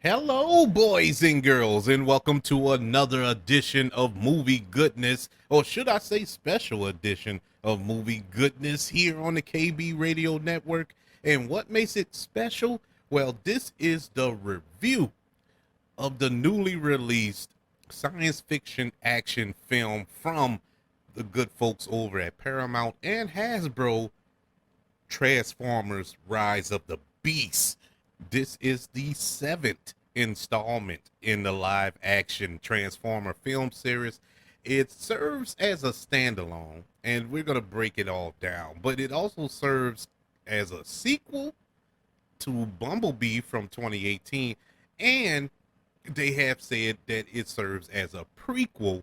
Hello, boys and girls, and welcome to another edition of Movie Goodness, or should I say special edition of Movie Goodness here on the KB Radio Network. And what makes it special? Well, this is the review of the newly released science fiction action film from the good folks over at Paramount and Hasbro, Transformers Rise of the Beast. This is the seventh installment in the live action Transformer film series. It serves as a standalone, and we're going to break it all down, but it also serves as a sequel to Bumblebee from 2018, and they have said that it serves as a prequel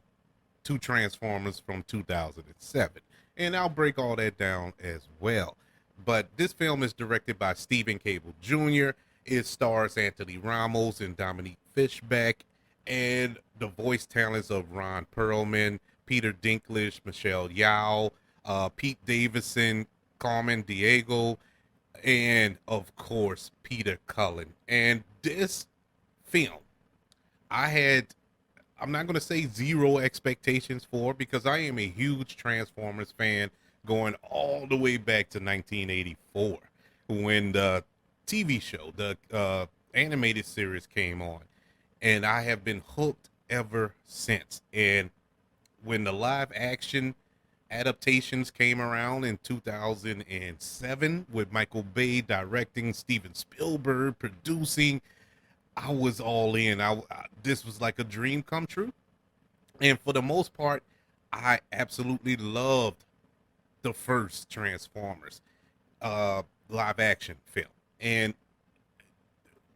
to Transformers from 2007. And I'll break all that down as well. But this film is directed by Stephen Cable Jr. It stars Anthony Ramos and Dominique Fishback, and the voice talents of Ron Perlman, Peter Dinklage, Michelle Yeoh, Pete Davidson, Carmen Diego, and of course Peter Cullen. And this film, I had, I'm not going to say zero expectations for, because I am a huge Transformers fan going all the way back to 1984 when the TV show, the animated series came on. And I have been hooked ever since. And when the live action adaptations came around in 2007 with Michael Bay directing, Steven Spielberg producing, I was all in. This was like a dream come true. And for the most part, I absolutely loved the first Transformers live action film. And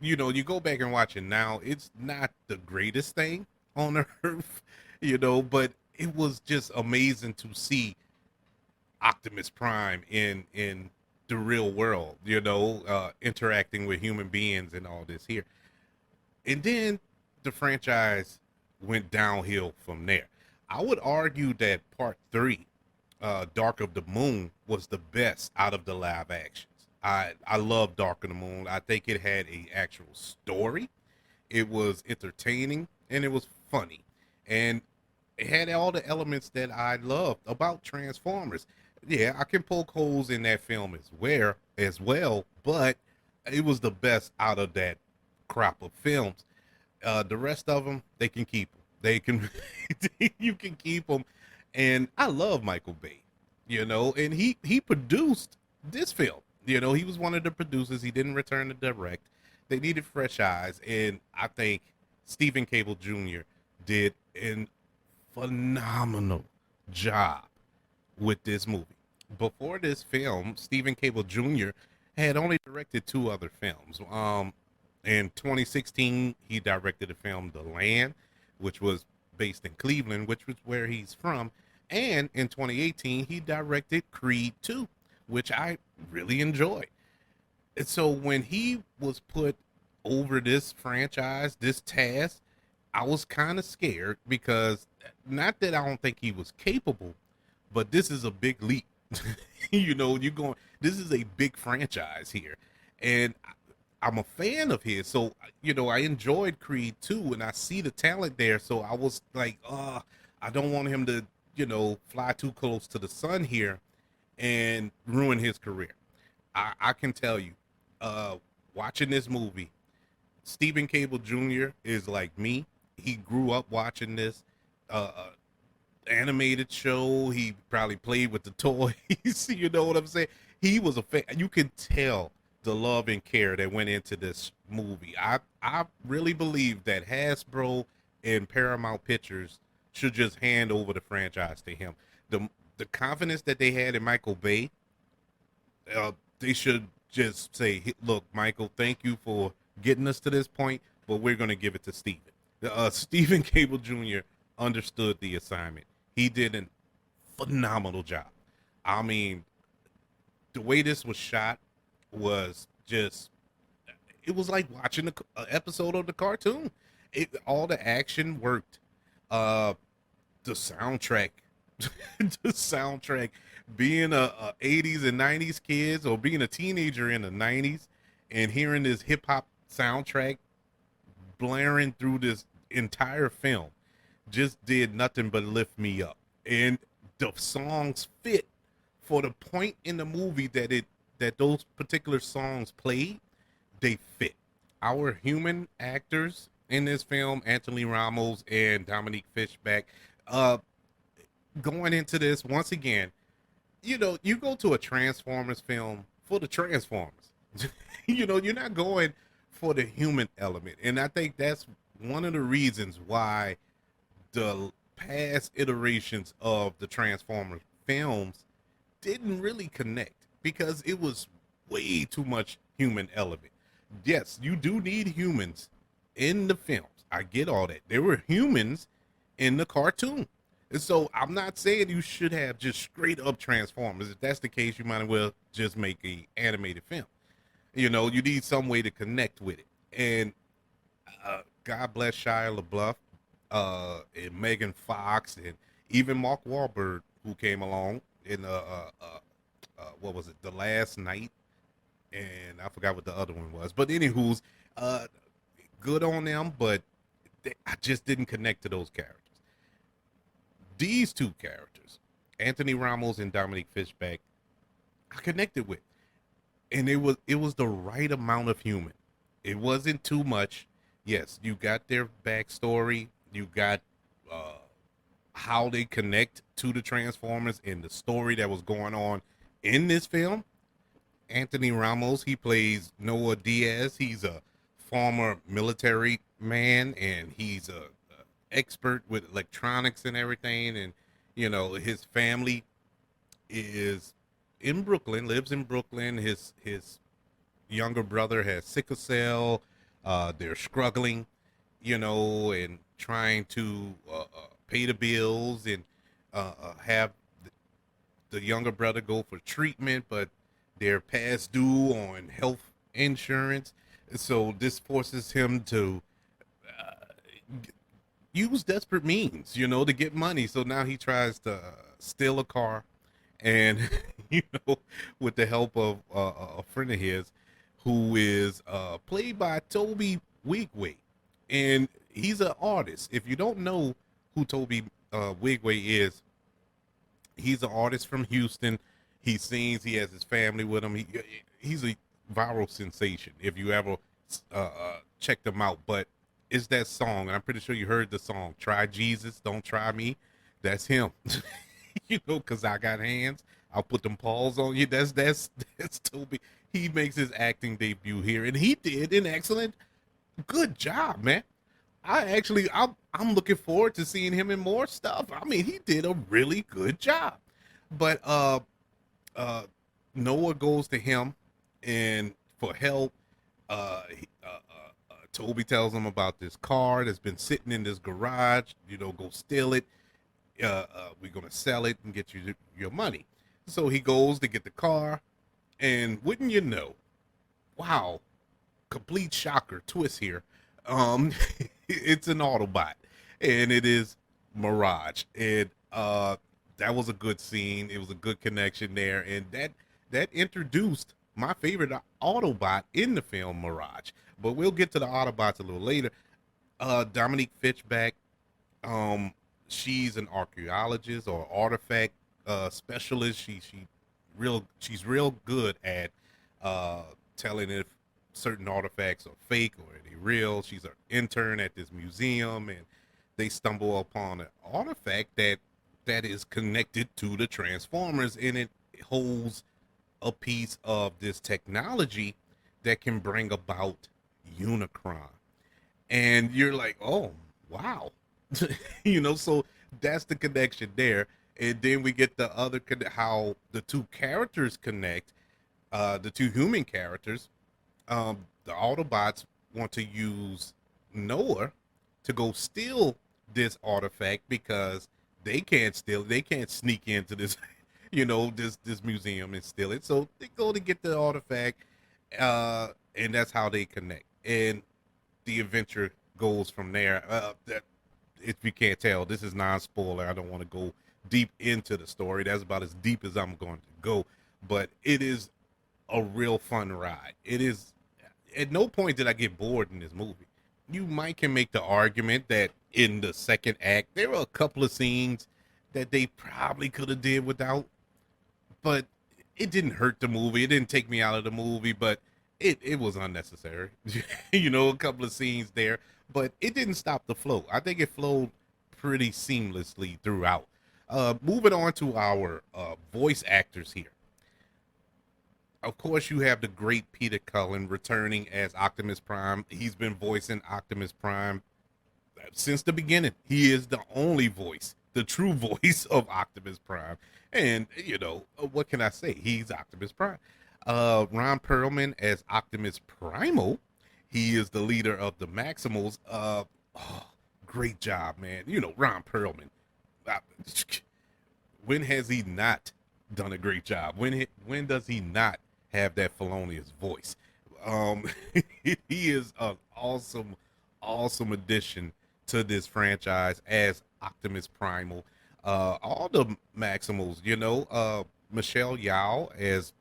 you go back and watch it now, it's not the greatest thing on earth, but it was just amazing to see Optimus Prime in the real world, interacting with human beings and all this here. And then the franchise went downhill from there. I would argue that part three, Dark of the Moon, was the best out of the live actions. I love Dark of the Moon. I think it had a actual story. It was entertaining and it was funny, and it had all the elements that I loved about Transformers. Yeah, I can poke holes in that film as well, but it was the best out of that crop of films. The rest of them, they can keep them. They can, you can keep them. And I love Michael Bay, and he produced this film. He was one of the producers. He didn't return to direct. They needed fresh eyes, and I think Stephen Cable Jr. did an phenomenal job with this movie. Before this film, Stephen Cable Jr. had only directed two other films. In 2016, he directed the film The Land, which was based in Cleveland, which was where he's from. And in 2018, he directed Creed 2, which I really enjoyed. And so when he was put over this franchise, this task, I was kind of scared, because not that I don't think he was capable, but this is a big leap. You're going, this is a big franchise here. And I'm a fan of his. So, I enjoyed Creed 2 and I see the talent there. So I was like, I don't want him to, fly too close to the sun here and ruin his career. I can tell you, watching this movie, Stephen Cable Jr. is like me. He grew up watching this animated show. He probably played with the toys. You know what I'm saying? He was a fan. You can tell the love and care that went into this movie. I really believe that Hasbro and Paramount Pictures should just hand over the franchise to him. The confidence that they had in Michael Bay, they should just say, "Look, Michael, thank you for getting us to this point, but we're going to give it to Steven." Stephen Cable Jr. understood the assignment. He did a phenomenal job. I mean, the way this was shot was just, it was like watching an episode of the cartoon. All the action worked. The soundtrack, the soundtrack, being a 80s and 90s kids, or being a teenager in the 90s and hearing this hip hop soundtrack blaring through this entire film just did nothing but lift me up. And the songs fit for the point in the movie that those particular songs played. They fit. Our human actors in this film, Anthony Ramos and Dominique Fishback, uh, going into this once again, you go to a Transformers film for the Transformers. You're not going for the human element. And I think that's one of the reasons why the past iterations of the Transformers films didn't really connect, because it was way too much human element. Yes, you do need humans in the films. I get all that. There were humans in the cartoon. And so I'm not saying you should have just straight up Transformers. If that's the case, you might as well just make a animated film. You need some way to connect with it. And God bless Shia LaBeouf, and Megan Fox, and even Mark Wahlberg, who came along in what was it, The Last Night, and I forgot what the other one was. But anywho's, good on them, but I just didn't connect to those characters. These two characters, Anthony Ramos and Dominique Fishback, I connected with, and it was the right amount of human. It wasn't too much. Yes, you got their backstory. You got how they connect to the Transformers and the story that was going on in this film. Anthony Ramos, he plays Noah Diaz. He's a former military man, and he's a expert with electronics and everything. And his family is in Brooklyn, lives in Brooklyn. His younger brother has sickle cell. They're struggling, and trying to pay the bills, and have the younger brother go for treatment, but they're past due on health insurance. So this forces him to use desperate means, to get money. So now he tries to steal a car, and with the help of a friend of his, who is played by Toby Wigway, and he's an artist. If you don't know who Toby Wigway is, he's an artist from Houston. He sings. He has his family with him. He's a viral sensation if you ever check them out. But it's that song, and I'm pretty sure you heard the song, "Try Jesus, Don't Try Me." That's him. Because I got hands. I'll put them paws on you. That's Toby. He makes his acting debut here, and he did an excellent, good job, man. I'm looking forward to seeing him in more stuff. I mean, he did a really good job. But Noah goes to him and for help. Toby tells him about this car that's been sitting in this garage. Go steal it. We're gonna sell it and get you your money. So he goes to get the car, and wouldn't you know, wow, complete shocker twist here. It's an Autobot, and it is Mirage, and that was a good scene. It was a good connection there, and that introduced my favorite Autobot in the film, Mirage. But we'll get to the Autobots a little later. Dominique Fishback, she's an archaeologist or artifact specialist. She's real good at telling if certain artifacts are fake or are they real. She's an intern at this museum, and they stumble upon an artifact that is connected to the Transformers, and it holds a piece of this technology that can bring about Unicron. And you're like, oh wow. So that's the connection there. And then we get the other how the two characters connect, the two human characters. The Autobots want to use Noah to go steal this artifact because they can't sneak into this this museum and steal it. So they go to get the artifact, and that's how they connect, and the adventure goes from there. That, if you can't tell, this is non-spoiler. I don't want to go deep into the story. That's about as deep as I'm going to go, but it is a real fun ride. It is. At no point did I get bored in this movie. you might can make the argument that in the second act there were a couple of scenes that they probably could have did without, but it didn't hurt the movie. It didn't take me out of the movie, but it was unnecessary. A couple of scenes there, but it didn't stop the flow. I think it flowed pretty seamlessly throughout. Moving on to our voice actors here. Of course, you have the great Peter Cullen returning as Optimus Prime. He's been voicing Optimus Prime since the beginning. He is the only voice, the true voice of Optimus Prime. And, what can I say? He's Optimus Prime. Ron Perlman as Optimus Primal. He is the leader of the Maximals. Great job, man. Ron Perlman. Uh, When has he not done a great job? When does he not have that felonious voice? Um, he is an awesome, awesome addition to this franchise as Optimus Primal. All the Maximals, Michelle Yao as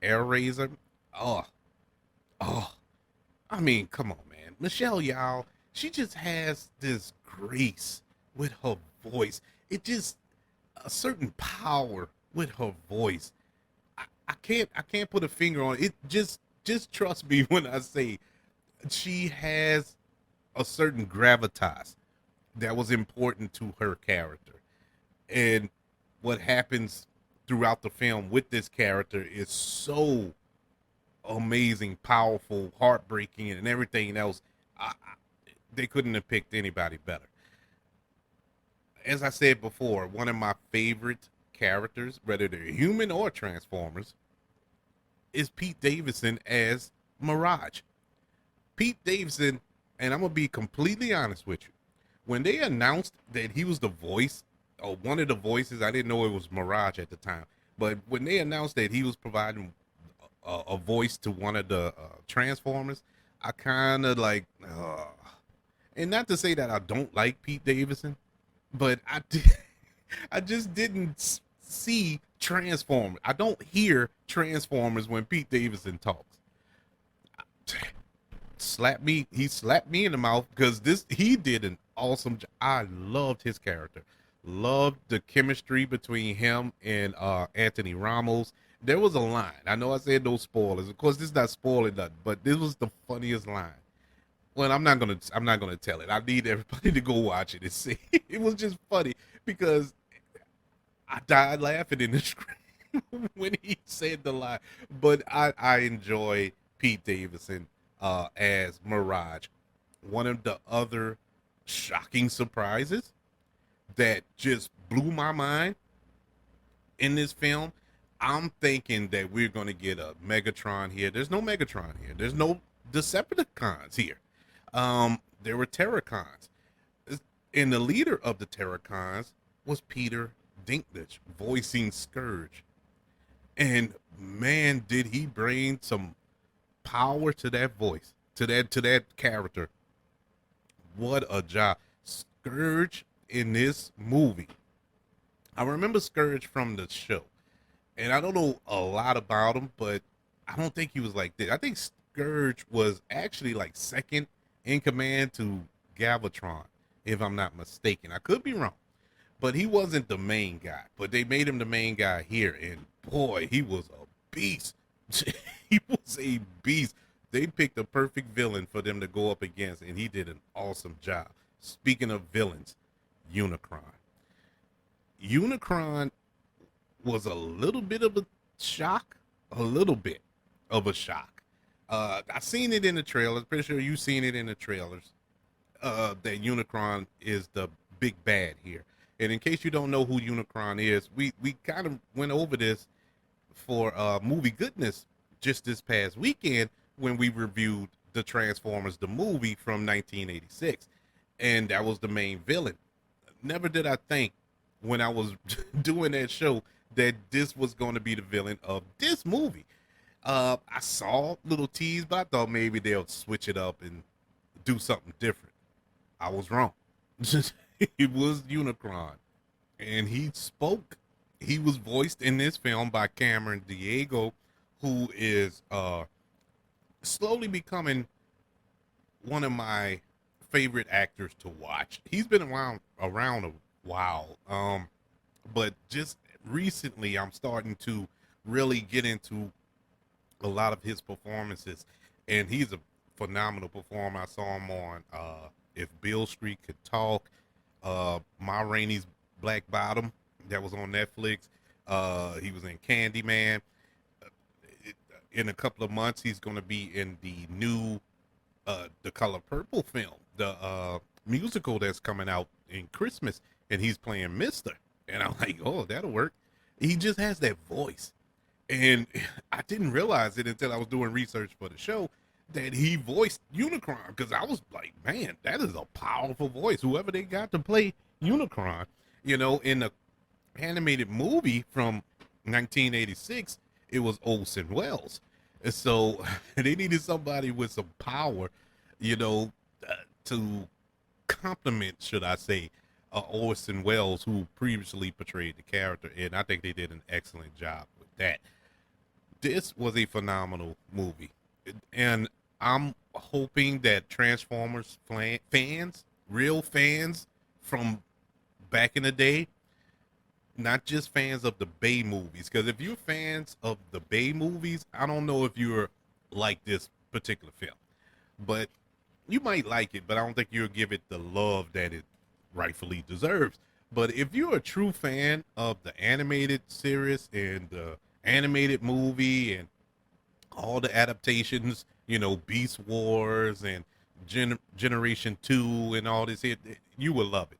Air Razor. Oh, oh, I mean, come on, man. Michelle Yao, she just has this grace with her voice. It just a certain power with her voice. I can't put a finger on it. Just trust me when I say she has a certain gravitas that was important to her character. And what happens throughout the film with this character is so amazing, powerful, heartbreaking, and everything else. They couldn't have picked anybody better. As I said before, one of my favorite characters, whether they're human or Transformers, is Pete Davidson as Mirage. Pete Davidson, and I'm gonna be completely honest with you, when they announced that he was the voice, or one of the voices, I didn't know it was Mirage at the time, but when they announced that he was providing a voice to one of the Transformers, I kind of like, and not to say that I don't like Pete Davidson, but I just didn't see Transformers. I don't hear Transformers when Pete Davidson talks. He slapped me in the mouth because he did an awesome job. I loved his character, loved the chemistry between him and Anthony Ramos. There was a line. I know I said no spoilers. Of course, this is not spoiling nothing, but this was the funniest line. Well, I'm not gonna tell it. I need everybody to go watch it and see. It was just funny because I died laughing in the screen when he said the line. But I enjoy Pete Davidson as Mirage. One of the other shocking surprises that just blew my mind in this film. I'm thinking that we're gonna get a Megatron here. There's no Megatron here. There's no Decepticons here. There were Terracons, and the leader of the Terracons was Peter Dinklage voicing Scourge. And man, did he bring some power to that voice, to that character. What a job. Scourge in this movie. I remember Scourge from the show. And I don't know a lot about him, but I don't think he was like this. I think Scourge was actually like second in command to Galvatron, if I'm not mistaken. I could be wrong, but he wasn't the main guy. But they made him the main guy here, and boy, he was a beast. He was a beast. They picked the perfect villain for them to go up against, and he did an awesome job. Speaking of villains, Unicron. Unicron was a little bit of a shock, a little bit of a shock. I seen it in the trailers. Pretty sure you've seen it in the trailers. That Unicron is the big bad here. And in case you don't know who Unicron is, we kind of went over this for movie goodness just this past weekend when we reviewed the Transformers the movie from 1986, and that was the main villain. Never did I think when I was doing that show that this was going to be the villain of this movie. I saw little tease, but I thought maybe they'll switch it up and do something different. I was wrong. It was Unicron, and he spoke. He was voiced in this film by Cameron Diego, who is slowly becoming one of my favorite actors to watch. He's been around a while. But just recently I'm starting to really get into a lot of his performances, and he's a phenomenal performer. I saw him on If Bill Street Could Talk, Ma Rainey's Black Bottom, that was on Netflix. He was in Candyman. In a couple of months, he's going to be in the new The Color Purple film, the musical that's coming out in Christmas, and he's playing Mister. And I'm like, oh, that'll work. He just has that voice. And I didn't realize it until I was doing research for the show that he voiced Unicron, because I was like, man, that is a powerful voice. Whoever they got to play Unicron, in the animated movie from 1986, it was Orson Welles. And so they needed somebody with some power, to complement, should I say, Orson Welles, who previously portrayed the character. And I think they did an excellent job with that. This was a phenomenal movie. And I'm hoping that Transformers fans, real fans from back in the day, not just fans of the Bay movies, because if you're fans of the Bay movies, I don't know if you're like this particular film, but you might like it, but I don't think you'll give it the love that it rightfully deserves. But if you're a true fan of the animated series and the animated movie and all the adaptations, Beast Wars and Generation 2 and all this, you will love it.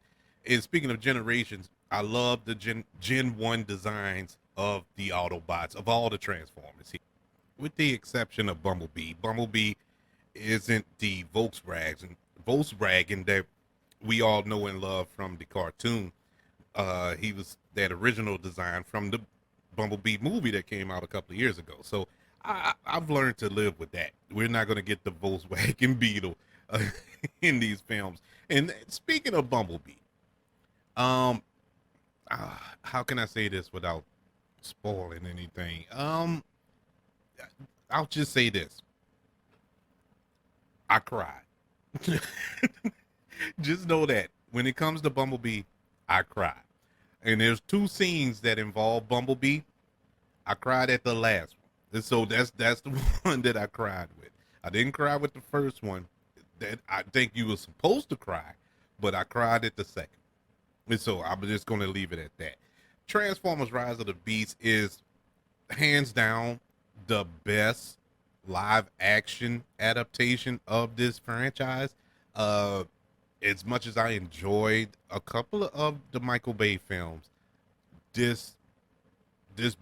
And speaking of generations, I love the Gen 1 designs of the Autobots, of all the Transformers, with the exception of Bumblebee. Bumblebee isn't the Volkswagen that we all know and love from the cartoon. He was that original design from the Bumblebee movie that came out a couple of years ago. So I've learned to live with that. We're not going to get the Volkswagen Beetle in these films. And speaking of Bumblebee, how can I say this without spoiling anything? I'll just say this. I cried. Just know that when it comes to Bumblebee, I cry. And there's two scenes that involve Bumblebee. I cried at the last one. And so that's the one that I cried with. I didn't cry with the first one. That I think you were supposed to cry, but I cried at the second. And so I'm just going to leave it at that. Transformers Rise of the Beast is hands down the best live action adaptation of this franchise. As much as I enjoyed a couple of the Michael Bay films, this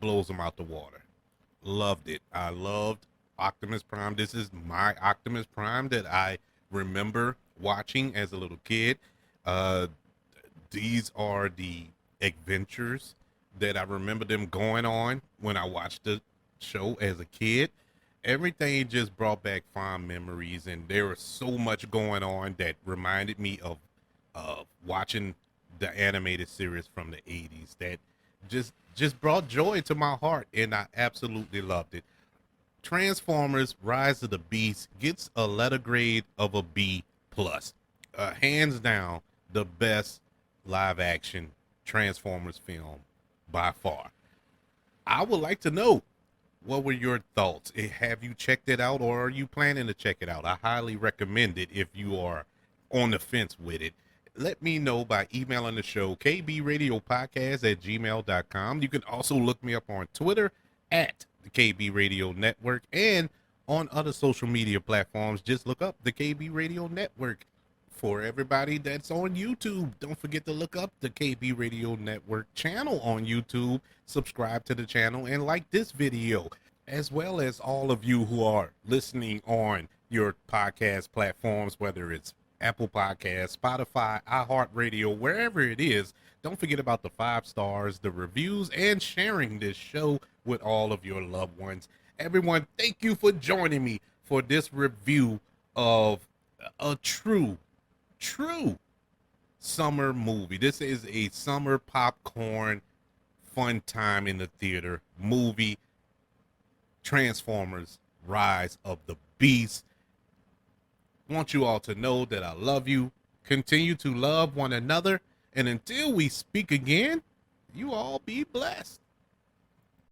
blows them out the water. Loved it. I loved Optimus Prime. This is my Optimus Prime that I remember watching as a little kid. These are the adventures that I remember them going on when I watched the show as a kid. Everything just brought back fond memories, and there was so much going on that reminded me of watching the animated series from the 80s that just brought joy to my heart, and I absolutely loved it. Transformers Rise of the Beast gets a letter grade of a B plus. Hands down the best live action Transformers film by far. I would like to know, what were your thoughts? Have you checked it out, or are you planning to check it out? I highly recommend it if you are on the fence with it. Let me know by emailing the show, kbradiopodcast@gmail.com. You can also look me up on Twitter at the KB Radio Network, and on other social media platforms, just look up the KB Radio Network. For everybody that's on YouTube, don't forget to look up the KB Radio Network channel on YouTube, subscribe to the channel, and like this video, as well as all of you who are listening on your podcast platforms, whether it's Apple Podcasts, Spotify, iHeartRadio, wherever it is. Don't forget about the 5 stars, the reviews, and sharing this show with all of your loved ones. Everyone, thank you for joining me for this review of a true summer movie. This is a summer popcorn fun time in the theater movie, Transformers Rise of the Beast. Want you all to know that I love you. Continue to love one another. And until we speak again, you all be blessed.